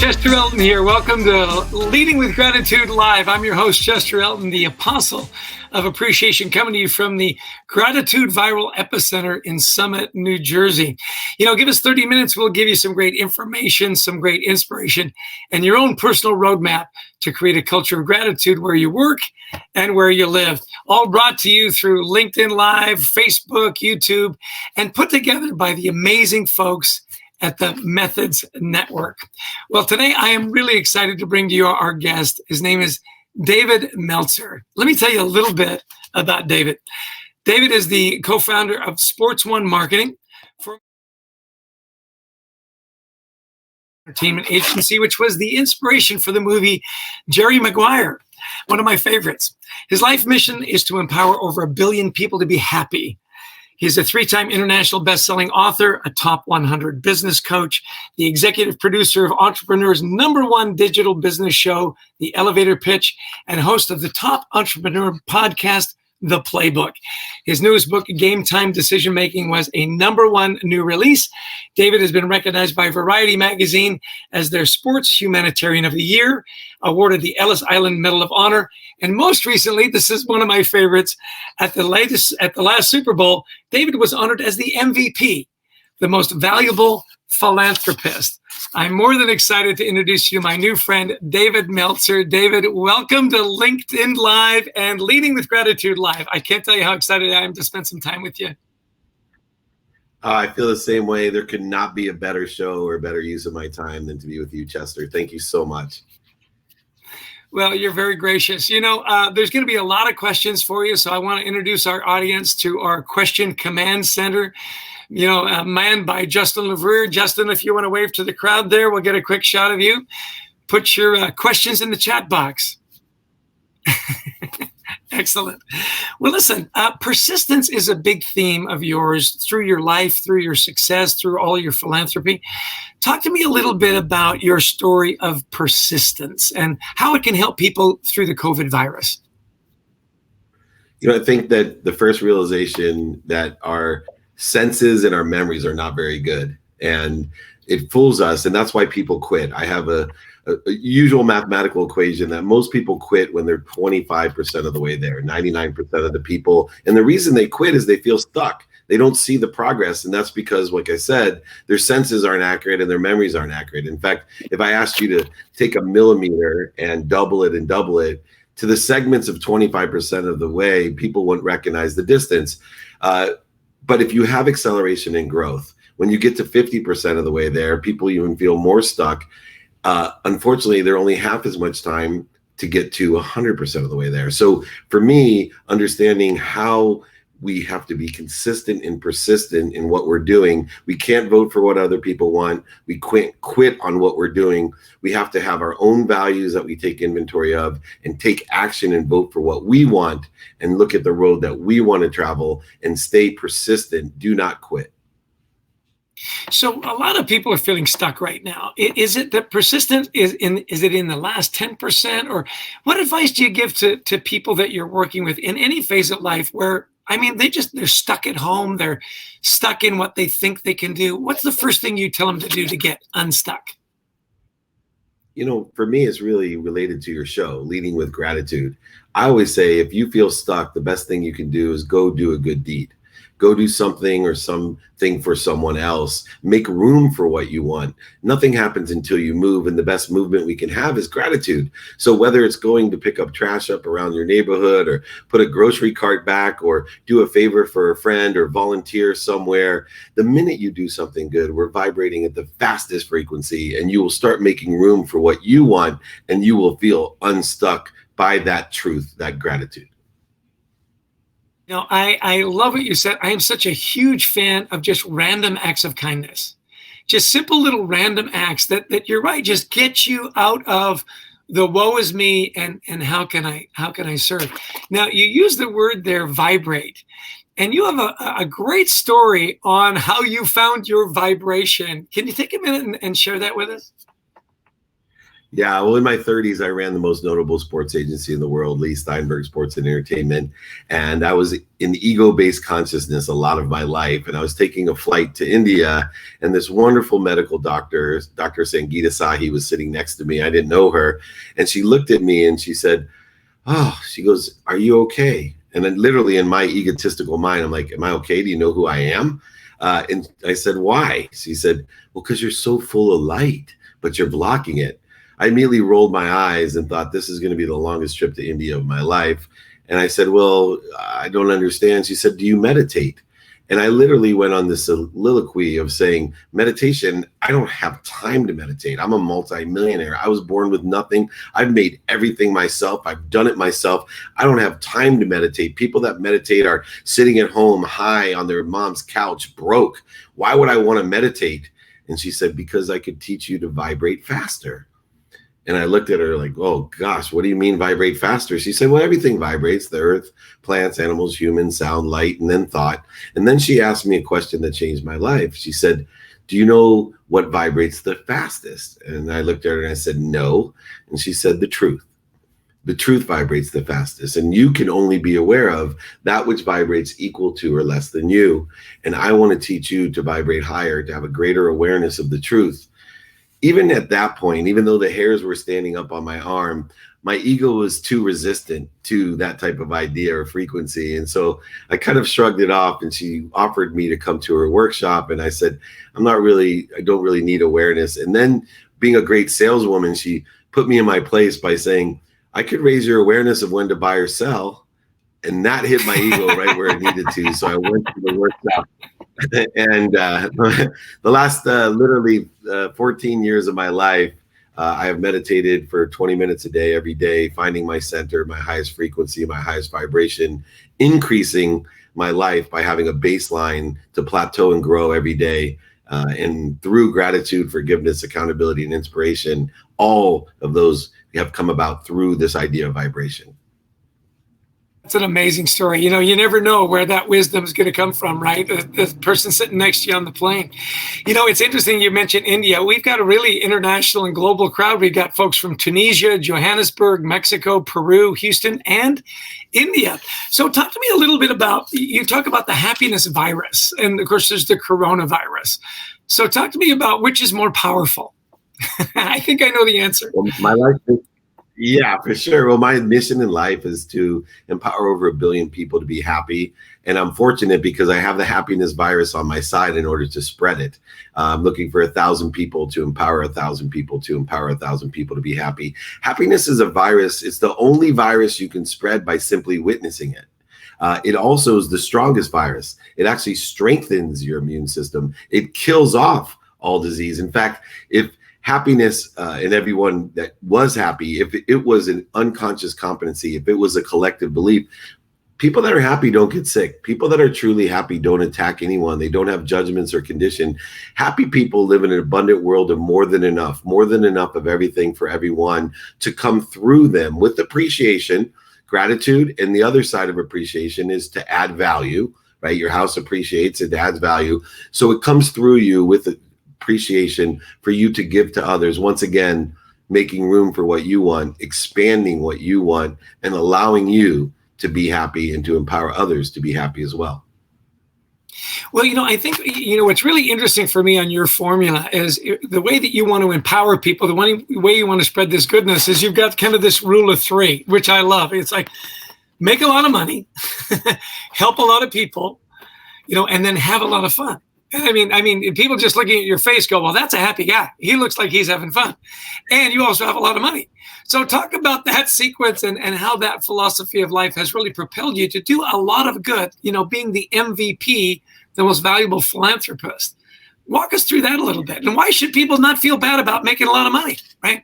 Chester Elton here. Welcome to Leading with Gratitude Live. I'm your host, Chester Elton, the apostle of appreciation, coming to you from the Gratitude Viral Epicenter in Summit, New Jersey. Give us 30 minutes. We'll give you some great information, some great inspiration, and your own personal roadmap to create a culture of gratitude where you work and where you live. All brought to you through LinkedIn Live, Facebook, YouTube, and put together by the amazing folks at the Methods Network. Well, today I am really excited to bring to you our guest. His name is David Meltzer. Let me tell you a little bit about David. David is the co-founder of Sports One Marketing for entertainment agency, which was the inspiration for the movie Jerry Maguire, one of my favorites. His life mission is to empower over 1 billion people to be happy. He's a 3-time international best-selling author, a top 100 business coach, the executive producer of Entrepreneur's #1 digital business show, The Elevator Pitch, and host of the top entrepreneur podcast, The Playbook. His newest book, Game Time Decision Making, was a #1 new release. David has been recognized by Variety magazine as their Sports Humanitarian of the Year, awarded the Ellis Island Medal of Honor, and most recently, this is one of my favorites, at the last Super Bowl, David was honored as the MVP, the most valuable philanthropist. I'm more than excited to introduce you my new friend, David Meltzer. David, welcome to LinkedIn Live and Leading with Gratitude Live. I can't tell you how excited I am to spend some time with you. I feel the same way. There could not be a better show or a better use of my time than to be with you, Chester. Thank you so much. Well, you're very gracious. There's going to be a lot of questions for you, so I want to introduce our audience to our question command center, manned by Justin LeVrier. Justin, if you want to wave to the crowd there, we'll get a quick shot of you. Put your questions in the chat box. Excellent. Well, listen, persistence is a big theme of yours through your life, through your success, through all your philanthropy. Talk to me a little bit about your story of persistence and how it can help people through the COVID virus. I think that the first realization that our senses and our memories are not very good, and it fools us, and that's why people quit. I have a usual mathematical equation that most people quit when they're 25% of the way there, 99% of the people. And the reason they quit is they feel stuck. They don't see the progress. And that's because, like I said, their senses aren't accurate and their memories aren't accurate. In fact, if I asked you to take a millimeter and double it to the segments of 25% of the way, people wouldn't recognize the distance. But if you have acceleration and growth, when you get to 50% of the way there, people even feel more stuck. Unfortunately, they're only half as much time to get to 100% of the way there. So for me, understanding how we have to be consistent and persistent in what we're doing. We can't vote for what other people want. We quit on what we're doing. We have to have our own values that we take inventory of and take action and vote for what we want and look at the road that we want to travel and stay persistent. Do not quit. So a lot of people are feeling stuck right now. Is it that persistence is it in the last 10%, or what advice do you give to people that you're working with in any phase of life where, I mean, they're stuck at home, they're stuck in what they think they can do? What's the first thing you tell them to do to get unstuck? You know, for me, it's really related to your show, Leading with Gratitude. I always say, if you feel stuck, the best thing you can do is go do a good deed. Go do something or something for someone else. Make room for what you want. Nothing happens until you move, and the best movement we can have is gratitude. So whether it's going to pick up trash up around your neighborhood, or put a grocery cart back, or do a favor for a friend, or volunteer somewhere, the minute you do something good, we're vibrating at the fastest frequency, and you will start making room for what you want, and you will feel unstuck by that truth, that gratitude. You know, I love what you said. I am such a huge fan of just random acts of kindness, just simple little random acts that you're right, just get you out of the woe is me and how can I serve. Now, you use the word there, vibrate, and you have a great story on how you found your vibration. Can you take a minute and share that with us? Yeah, well, in my 30s, I ran the most notable sports agency in the world, Leigh, Steinberg Sports and Entertainment. And I was in ego-based consciousness a lot of my life. And I was taking a flight to India, and this wonderful medical doctor, Dr. Sangeeta Sahi, was sitting next to me. I didn't know her. And she looked at me and she said, she goes, "Are you okay?" And then literally in my egotistical mind, I'm like, "Am I okay? Do you know who I am?" And I said, "Why?" She said, "Well, because you're so full of light, but you're blocking it." I immediately rolled my eyes and thought, this is going to be the longest trip to India of my life. And I said, "Well, I don't understand." She said, "Do you meditate?" And I literally went on this soliloquy of saying, meditation, I don't have time to meditate. I'm a multimillionaire. I was born with nothing. I've made everything myself. I've done it myself. I don't have time to meditate. People that meditate are sitting at home high on their mom's couch, broke. Why would I want to meditate? And she said, "Because I could teach you to vibrate faster." And I looked at her like, "Oh gosh, what do you mean vibrate faster?" She said, "Well, everything vibrates, the earth, plants, animals, humans, sound, light, and then thought." And then she asked me a question that changed my life. She said, "Do you know what vibrates the fastest?" And I looked at her and I said, "No." And she said, "The truth. The truth vibrates the fastest. And you can only be aware of that which vibrates equal to or less than you. And I want to teach you to vibrate higher, to have a greater awareness of the truth." Even at that point, even though the hairs were standing up on my arm, my ego was too resistant to that type of idea or frequency. And so I kind of shrugged it off, and she offered me to come to her workshop. And I said, I don't really need awareness. And then, being a great saleswoman, she put me in my place by saying, "I could raise your awareness of when to buy or sell." And that hit my ego right where it needed to. So I went to the workshop. And the last literally 14 years of my life, I have meditated for 20 minutes a day, every day, finding my center, my highest frequency, my highest vibration, increasing my life by having a baseline to plateau and grow every day. And through gratitude, forgiveness, accountability, and inspiration, all of those have come about through this idea of vibration. It's an amazing story. You know, you never know where that wisdom is going to come from, right? The person sitting next to you on the plane. You know, it's interesting you mentioned India. We've got a really international and global crowd. We've got folks from Tunisia, Johannesburg, Mexico, Peru, Houston, and India. So talk to me a little bit about, you talk about the happiness virus, and of course there's the coronavirus. So talk to me about which is more powerful. I think I know the answer. Well, my life is, yeah, for sure. Well, my mission in life is to empower over 1 billion people to be happy. And I'm fortunate because I have the happiness virus on my side in order to spread it. I'm looking for 1,000 people to empower 1,000 people to empower 1,000 people to be happy. Happiness is a virus. It's the only virus you can spread by simply witnessing it. It also is the strongest virus. It actually strengthens your immune system. It kills off all disease. In fact, if happiness and everyone that was happy, if it was an unconscious competency, if it was a collective belief, People that are happy don't get sick. People that are truly happy don't attack anyone. They don't have judgments or condition. Happy people live in an abundant world of more than enough of everything for everyone to come through them with appreciation, gratitude. And the other side of appreciation is to add value, right? Your house appreciates, it adds value. So it comes through you with appreciation for you to give to others. Once again, making room for what you want, expanding what you want, and allowing you to be happy and to empower others to be happy as well. Well, I think, what's really interesting for me on your formula is the way that you want to empower people, the way you want to spread this goodness is you've got kind of this rule of three, which I love. It's like, make a lot of money, help a lot of people, and then have a lot of fun. I mean, people just looking at your face go, well, that's a happy guy. He looks like he's having fun. And you also have a lot of money. So talk about that sequence and how that philosophy of life has really propelled you to do a lot of good, being the MVP, the most valuable philanthropist. Walk us through that a little bit. And why should people not feel bad about making a lot of money, right?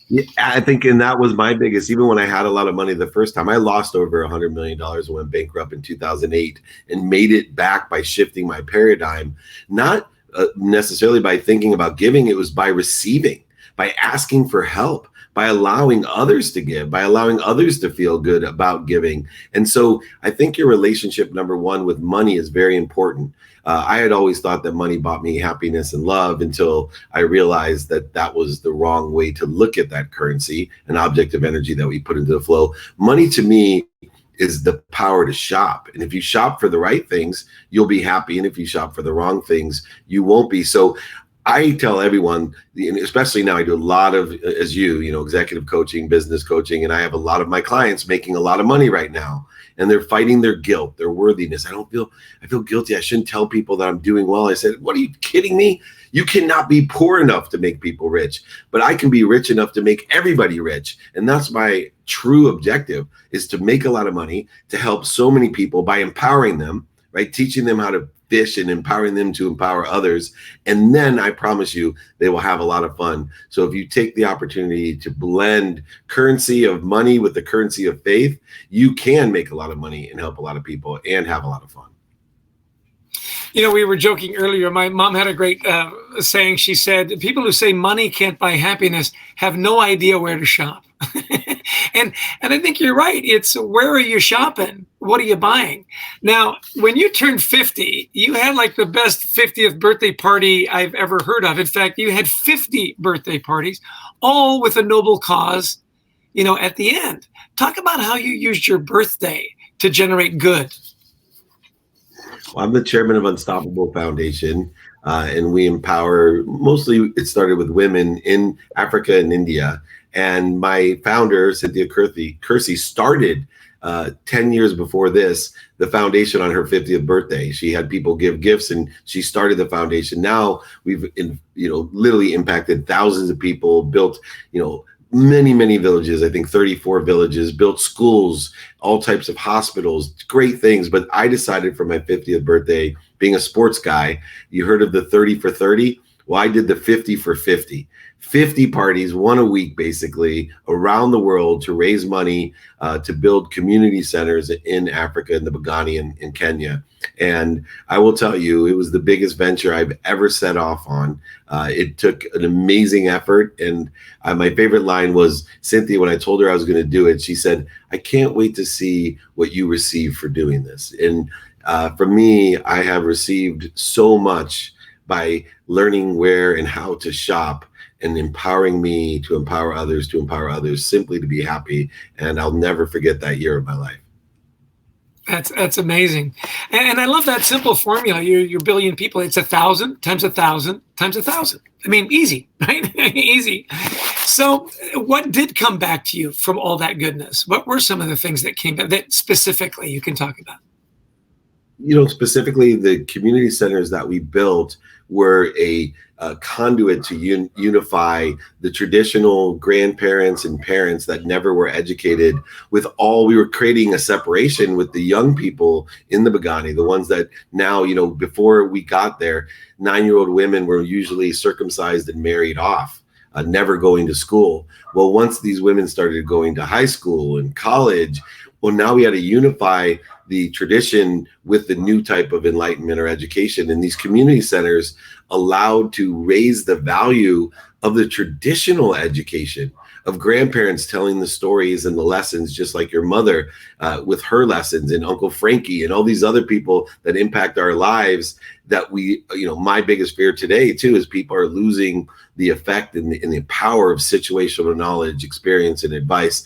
Yeah, I think, and that was my biggest, even when I had a lot of money the first time, I lost over $100 million and went bankrupt in 2008 and made it back by shifting my paradigm, not necessarily by thinking about giving, it was by receiving, by asking for help, by allowing others to give, by allowing others to feel good about giving. And so I think your relationship, number one, with money is very important. I had always thought that money bought me happiness and love until I realized that that was the wrong way to look at that currency, an object of energy that we put into the flow. Money to me is the power to shop. And if you shop for the right things, you'll be happy. And if you shop for the wrong things, you won't be. So I tell everyone, especially now I do a lot of, as executive coaching, business coaching, and I have a lot of my clients making a lot of money right now. And they're fighting their guilt, their worthiness. I feel guilty. I shouldn't tell people that I'm doing well. I said, what, are you kidding me? You cannot be poor enough to make people rich, but I can be rich enough to make everybody rich. And that's my true objective, is to make a lot of money, to help so many people by empowering them, right? Teaching them how to fish and empowering them to empower others. And then I promise you, they will have a lot of fun. So if you take the opportunity to blend currency of money with the currency of faith, you can make a lot of money and help a lot of people and have a lot of fun. We were joking earlier. My mom had a great saying. She said, people who say money can't buy happiness have no idea where to shop. And I think you're right. It's, where are you shopping? What are you buying? Now, when you turned 50, you had like the best 50th birthday party I've ever heard of. In fact, you had 50 birthday parties, all with a noble cause, at the end. Talk about how you used your birthday to generate good. Well, I'm the chairman of Unstoppable Foundation, and we empower, mostly it started with women in Africa and India. And my founder, Cynthia Kersey, started 10 years before this, the foundation on her 50th birthday. She had people give gifts and she started the foundation. Now we've, literally impacted thousands of people, built, many, many villages, I think 34 villages, built schools, all types of hospitals, great things. But I decided for my 50th birthday, being a sports guy, you heard of the 30 for 30? Well, I did the 50 for 50. 50 parties, one a week, basically, around the world to raise money to build community centers in Africa, in the Bugani, in Kenya. And I will tell you, it was the biggest venture I've ever set off on. It took an amazing effort. And my favorite line was Cynthia, when I told her I was going to do it, she said, I can't wait to see what you receive for doing this. And for me, I have received so much by learning where and how to shop, and empowering me to empower others, simply to be happy. And I'll never forget that year of my life. That's amazing. And I love that simple formula. You're billion people. It's 1,000 times 1,000 times 1,000. I mean, easy, right? Easy. So what did come back to you from all that goodness? What were some of the things that came back that specifically you can talk about? Specifically the community centers that we built were a conduit to unify the traditional grandparents and parents that never were educated with all. We were creating a separation with the young people in the Bugani, the ones that now, before we got there, 9-year-old women were usually circumcised and married off, never going to school. Well, once these women started going to high school and college, Well, now we had to unify the tradition with the new type of enlightenment or education. And these community centers allowed to raise the value of the traditional education of grandparents telling the stories and the lessons, just like your mother with her lessons, and Uncle Frankie and all these other people that impact our lives. That we, my biggest fear today too is people are losing the effect and the power of situational knowledge, experience, and advice.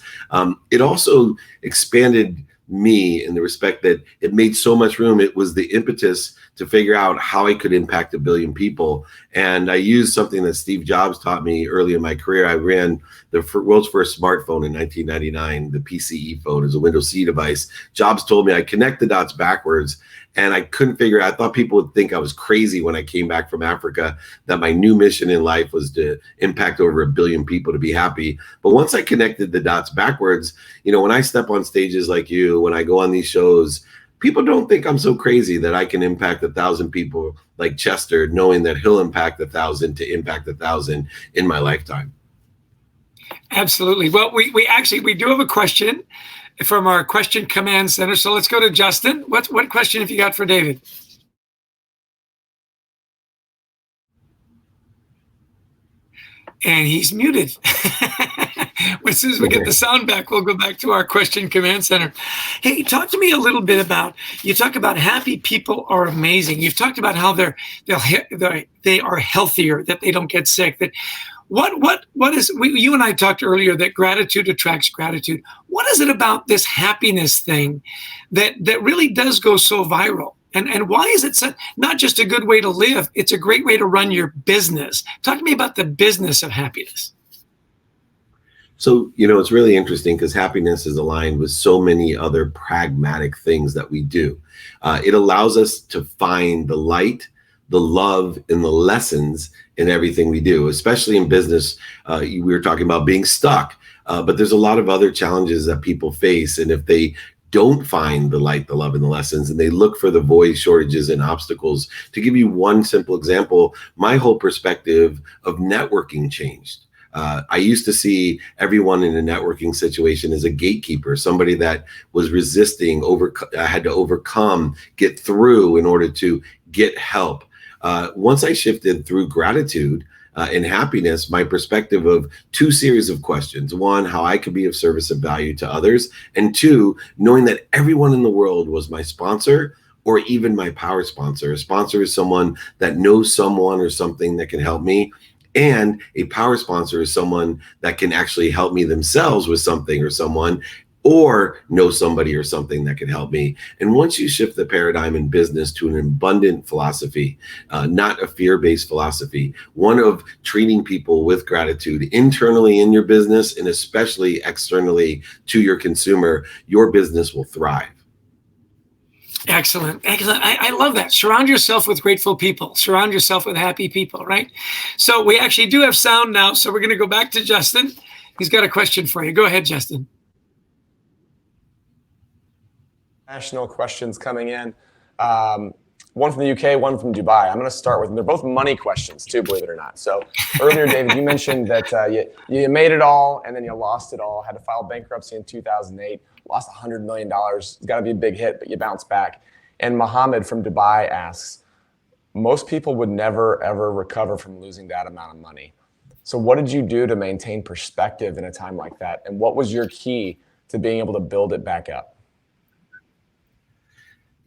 It also expanded me in the respect that it made so much room. It was the impetus to figure out how I could impact 1 billion people. And I used something that Steve Jobs taught me early in my career. I ran the world's first smartphone in 1999, the PCE phone, as a Windows C device. Jobs told me I connect the dots backwards, and I couldn't figure out. I thought people would think I was crazy when I came back from Africa, that my new mission in life was to impact over 1 billion people to be happy. But once I connected the dots backwards, when I step on stages like you, when I go on these shows, people don't think I'm so crazy that I can impact 1,000 people like Chester, knowing that he'll impact 1,000 to impact 1,000 in my lifetime. Absolutely. Well, we do have a question from our question command center. So let's go to Justin. What question have you got for David? And he's muted. As soon as we get the sound back, we'll go back to our question command center. Hey, talk to me a little bit about, you talk about happy people are amazing. You've talked about how they are healthier, that they don't get sick. That what is, you and I talked earlier that gratitude attracts gratitude. What is it about this happiness thing that really does go so viral? And why is it not just a good way to live, it's a great way to run your business? Talk to me about the business of happiness. So, it's really interesting because happiness is aligned with so many other pragmatic things that we do. It allows us to find the light, the love, and the lessons in everything we do, especially in business. We were talking about being stuck, but there's a lot of other challenges that people face. And if they don't find the light, the love, and the lessons, and they look for the voids, shortages, and obstacles. To give you one simple example, my whole perspective of networking changed. I used to see everyone in a networking situation as a gatekeeper, somebody that was resisting, had to overcome, get through in order to get help. Once I shifted through gratitude and happiness, my perspective of 2 series of questions. 1, how I could be of service and value to others. And 2, knowing that everyone in the world was my sponsor or even my power sponsor. A sponsor is someone that knows someone or something that can help me. And a power sponsor is someone that can actually help me themselves with something or someone, or know somebody or something that can help me. And once you shift the paradigm in business to an abundant philosophy, not a fear-based philosophy, one of treating people with gratitude internally in your business and especially externally to your consumer, your business will thrive. Excellent. I love that. Surround yourself with grateful people. Surround yourself with happy people, right? So we actually do have sound now. So we're going to go back to Justin. He's got a question for you. Go ahead, Justin. National questions coming in. One from the UK, one from Dubai. I'm going to start with them. They're both money questions too, believe it or not. So earlier, David, you mentioned that you made it all and then you lost it all, had to file bankruptcy in 2008, lost $100 million. It's got to be a big hit, but you bounced back. And Mohammed from Dubai asks, most people would never, ever recover from losing that amount of money. So what did you do to maintain perspective in a time like that? And what was your key to being able to build it back up?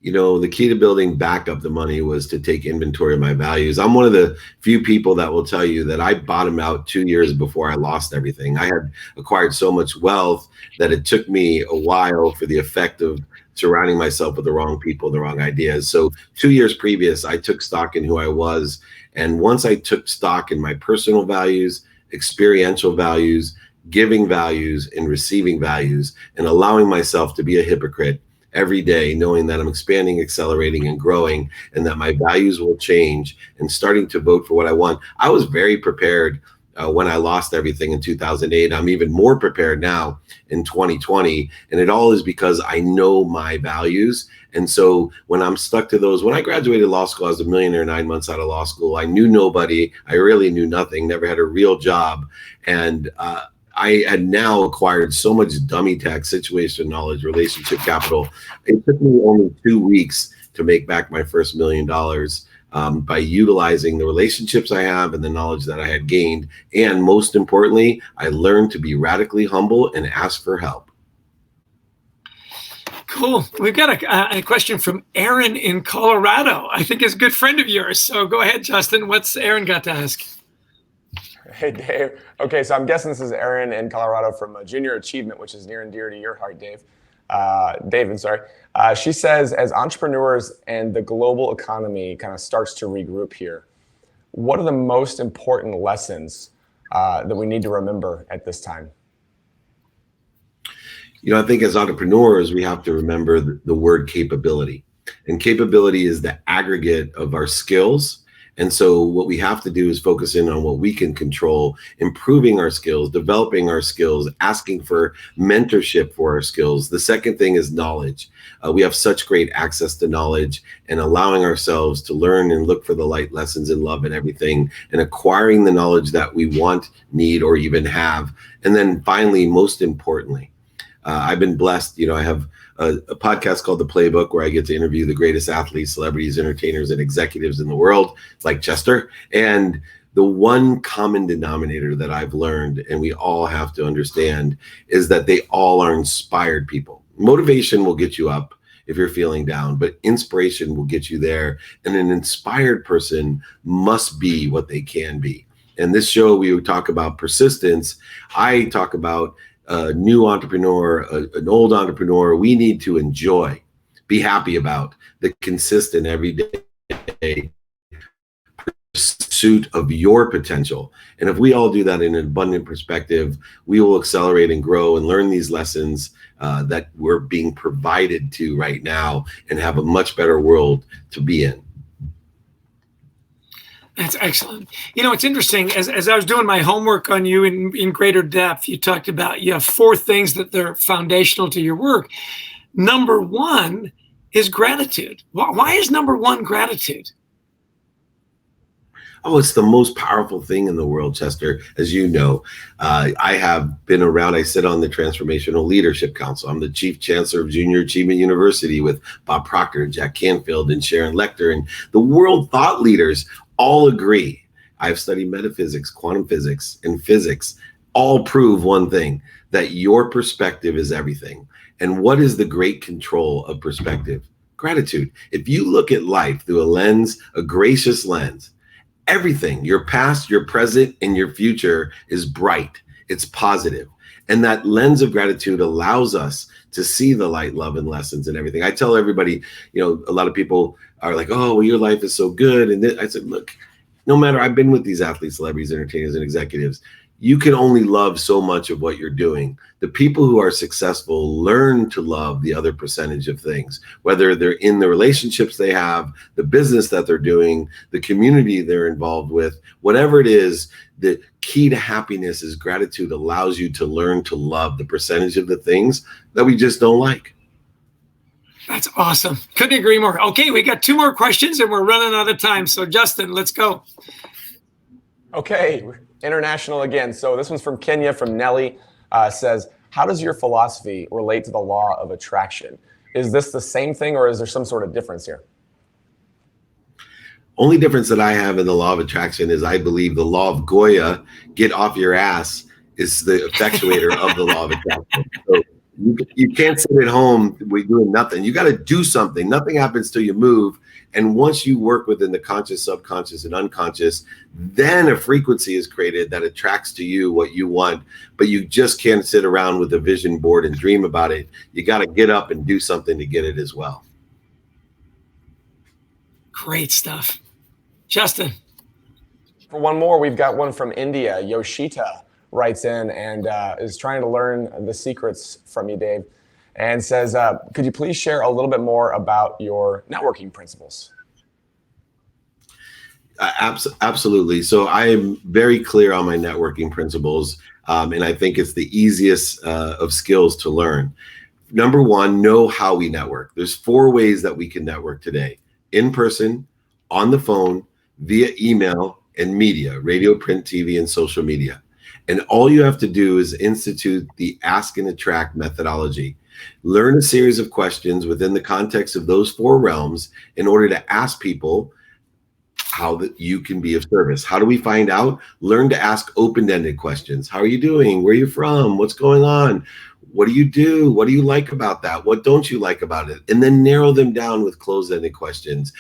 The key to building back up the money was to take inventory of my values. I'm one of the few people that will tell you that I bottomed out 2 years before I lost everything. I had acquired so much wealth that it took me a while for the effect of surrounding myself with the wrong people, the wrong ideas. So 2 years previous, I took stock in who I was. And once I took stock in my personal values, experiential values, giving values, and receiving values, and allowing myself to be a hypocrite every day, knowing that I'm expanding, accelerating, and growing, and that my values will change, and starting to vote for what I want. I was very prepared when I lost everything in 2008. I'm even more prepared now in 2020. And it all is because I know my values. And so when I'm stuck to those, when I graduated law school, I was a millionaire 9 months out of law school. I knew nobody. I really knew nothing, never had a real job. And I had now acquired so much dummy tech, situation knowledge, relationship capital. It took me only 2 weeks to make back my first $1 million by utilizing the relationships I have and the knowledge that I had gained. And most importantly, I learned to be radically humble and ask for help. Cool. We've got a question from Aaron in Colorado. I think is a good friend of yours. So go ahead, Justin. What's Aaron got to ask? Hey, Dave. Okay, so I'm guessing this is Aaron in Colorado from Junior Achievement, which is near and dear to your heart, Dave. David, sorry. She says, as entrepreneurs and the global economy kind of starts to regroup here, what are the most important lessons that we need to remember at this time? I think as entrepreneurs, we have to remember the word capability. And capability is the aggregate of our skills. And so what we have to do is focus in on what we can control, improving our skills, developing our skills, asking for mentorship for our skills. The second thing is knowledge. We have such great access to knowledge, and allowing ourselves to learn and look for the light lessons in love and everything, and acquiring the knowledge that we want, need, or even have. And then finally, most importantly, I've been blessed. I have a podcast called The Playbook, where I get to interview the greatest athletes, celebrities, entertainers, and executives in the world, like Chester. And the one common denominator that I've learned, and we all have to understand, is that they all are inspired people. Motivation will get you up if you're feeling down, but inspiration will get you there. And an inspired person must be what they can be. And this show, we would talk about persistence. I talk about a new entrepreneur, an old entrepreneur. We need to enjoy, be happy about the consistent everyday pursuit of your potential. And if we all do that in an abundant perspective, we will accelerate and grow and learn these lessons that we're being provided to right now, and have a much better world to be in. That's excellent. It's interesting. As I was doing my homework on you in greater depth, you talked about you have 4 things that they're foundational to your work. Number 1 is gratitude. Why is number 1 gratitude? Oh, it's the most powerful thing in the world, Chester. As you know, I have been around. I sit on the Transformational Leadership Council. I'm the Chief Chancellor of Junior Achievement University with Bob Proctor, Jack Canfield, and Sharon Lechter. And the world thought leaders all agree. I've studied metaphysics, quantum physics, and physics. All prove one thing, that your perspective is everything. And what is the great control of perspective? Gratitude. If you look at life through a lens, a gracious lens, everything, your past, your present, and your future is bright. It's positive. And that lens of gratitude allows us to see the light, love, and lessons and everything. I tell everybody, a lot of people are like, oh, well, your life is so good. And I said, look, no matter, I've been with these athletes, celebrities, entertainers, and executives. You can only love so much of what you're doing. The people who are successful learn to love the other percentage of things, whether they're in the relationships they have, the business that they're doing, the community they're involved with, whatever it is. The key to happiness is gratitude allows you to learn to love the percentage of the things that we just don't like. That's awesome. Couldn't agree more. Okay, we got 2 more questions and we're running out of time. So Justin, let's go. Okay, international again. So this one's from Kenya, from Nelly. Says, how does your philosophy relate to the law of attraction? Is this the same thing, or is there some sort of difference here? Only difference that I have in the law of attraction is I believe the law of Goya, get off your ass, is the effectuator of the law of attraction. So you can't sit at home doing nothing. You got to do something. Nothing happens till you move. And once you work within the conscious, subconscious, and unconscious, then a frequency is created that attracts to you what you want. But you just can't sit around with a vision board and dream about it. You got to get up and do something to get it as well. Great stuff. Justin. For one more, we've got one from India. Yoshita writes in and is trying to learn the secrets from you, Dave, and says, could you please share a little bit more about your networking principles? Absolutely. So I am very clear on my networking principles, and I think it's the easiest of skills to learn. Number 1, know how we network. There's 4 ways that we can network today: in person, on the phone, via email, and media, radio, print, TV, and social media. And all you have to do is institute the ask and attract methodology. Learn a series of questions within the context of those 4 realms in order to ask people how that you can be of service. How do we find out? Learn to ask open-ended questions. How are you doing? Where are you from? What's going on? What do you do? What do you like about that? What don't you like about it? And then narrow them down with closed-ended questions.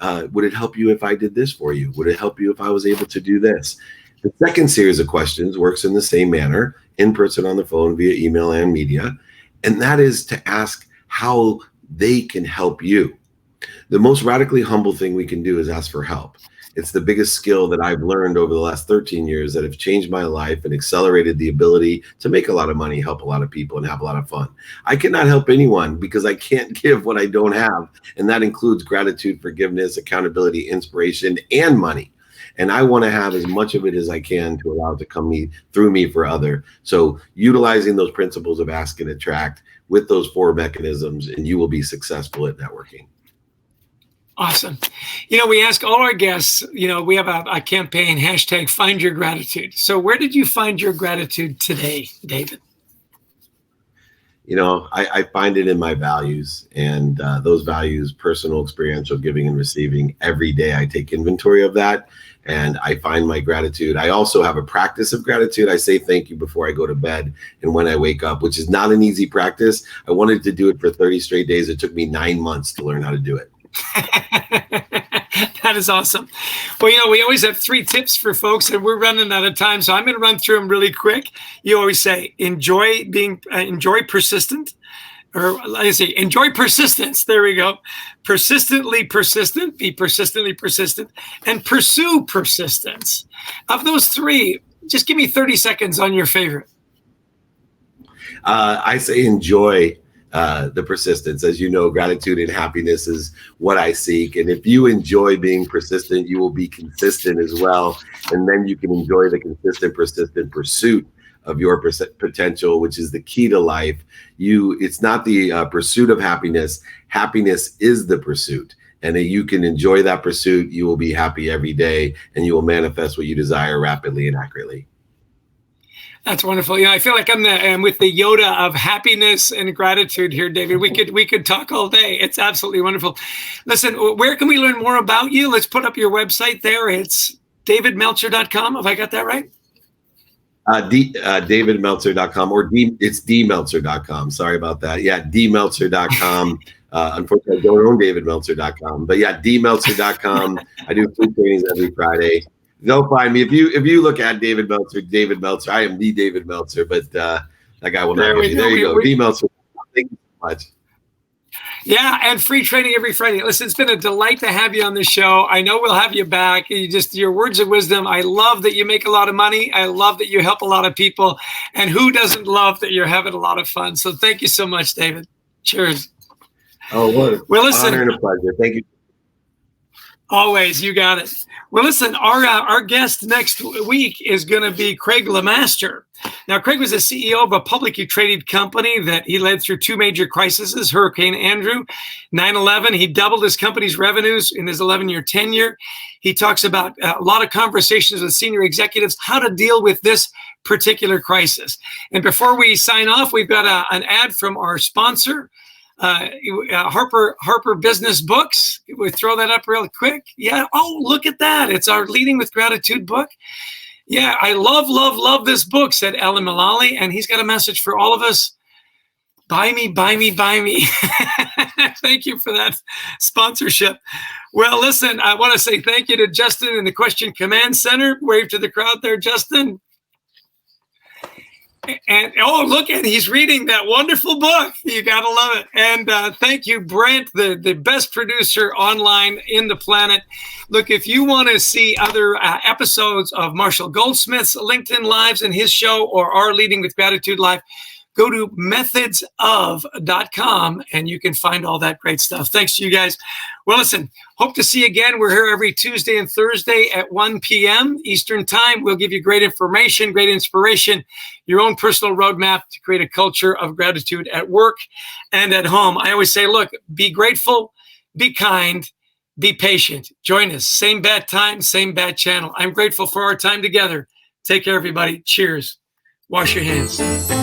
Would it help you if I did this for you? Would it help you if I was able to do this? The second series of questions works in the same manner, in person, on the phone, via email and media. And that is to ask how they can help you. The most radically humble thing we can do is ask for help. It's the biggest skill that I've learned over the last 13 years that have changed my life and accelerated the ability to make a lot of money, help a lot of people, and have a lot of fun. I cannot help anyone because I can't give what I don't have. And that includes gratitude, forgiveness, accountability, inspiration, and money. And I want to have as much of it as I can to allow it to come through me for other. So utilizing those principles of ask and attract with those 4 mechanisms, and you will be successful at networking. Awesome. We ask all our guests, we have a campaign, hashtag Find Your Gratitude. So where did you find your gratitude today, David? I find it in my values, and those values, personal, experiential, giving and receiving. Every day I take inventory of that, and I find my gratitude. I also have a practice of gratitude. I say thank you before I go to bed and when I wake up, which is not an easy practice. I wanted to do it for 30 straight days. It took me 9 months to learn how to do it. That is awesome. Well, we always have 3 tips for folks, and we're running out of time, so I'm going to run through them really quick. You always say, enjoy persistent, or I say, enjoy persistence. There we go. Persistently persistent, be persistently persistent, and pursue persistence. Of those 3, just give me 30 seconds on your favorite. I say enjoy the persistence. As you know, gratitude and happiness is what I seek. And if you enjoy being persistent, you will be consistent as well. And then you can enjoy the consistent, persistent pursuit of your potential, which is the key to life. It's not the pursuit of happiness. Happiness is the pursuit. And you can enjoy that pursuit. You will be happy every day, and you will manifest what you desire rapidly and accurately. That's wonderful. I feel like I'm with the Yoda of happiness and gratitude here, David. We could talk all day. It's absolutely wonderful. Listen, where can we learn more about you? Let's put up your website there. It's davidmeltzer.com. Have I got that right? Davidmeltzer.com, or it's dmeltzer.com. Sorry about that. Yeah, dmeltzer.com. Unfortunately, I don't own davidmeltzer.com, but yeah, dmeltzer.com. I do free trainings every Friday. Don't find me. If you look at David Meltzer, I am the David Meltzer, but that guy will not get you. There you go. D Meltzer. Thank you so much. Yeah, and free training every Friday. Listen, it's been a delight to have you on the show. I know we'll have you back. Your words of wisdom. I love that you make a lot of money. I love that you help a lot of people. And who doesn't love that you're having a lot of fun? So thank you so much, David. Cheers. Oh, what an honor and a pleasure. Thank you. Always, you got it. Well, listen, our guest next week is going to be Craig LeMaster. Now, Craig was the CEO of a publicly traded company that he led through 2 major crises, Hurricane Andrew, 9/11. He doubled his company's revenues in his 11-year tenure. He talks about a lot of conversations with senior executives, how to deal with this particular crisis. And before we sign off, we've got an ad from our sponsor, Harper Business Books. We throw that up real quick. Yeah. Oh, look at that. It's our Leading with Gratitude book. Yeah. I love this book, said Ellen Mullally. And he's got a message for all of us. Buy me. Thank you for that sponsorship. Well, listen, I want to say thank you to Justin in the Question Command Center. Wave to the crowd there, Justin. And look at, he's reading that wonderful book. You got to love it. And thank you, Brent, the best producer online in the planet. Look, if you want to see other episodes of Marshall Goldsmith's LinkedIn Lives and his show, or our Leading with Gratitude Live, go to methodsof.com and you can find all that great stuff. Thanks to you guys. Well, listen, hope to see you again. We're here every Tuesday and Thursday at 1 p.m. Eastern Time. We'll give you great information, great inspiration, your own personal roadmap to create a culture of gratitude at work and at home. I always say, look, be grateful, be kind, be patient. Join us. Same bad time, same bad channel. I'm grateful for our time together. Take care, everybody. Cheers. Wash your hands.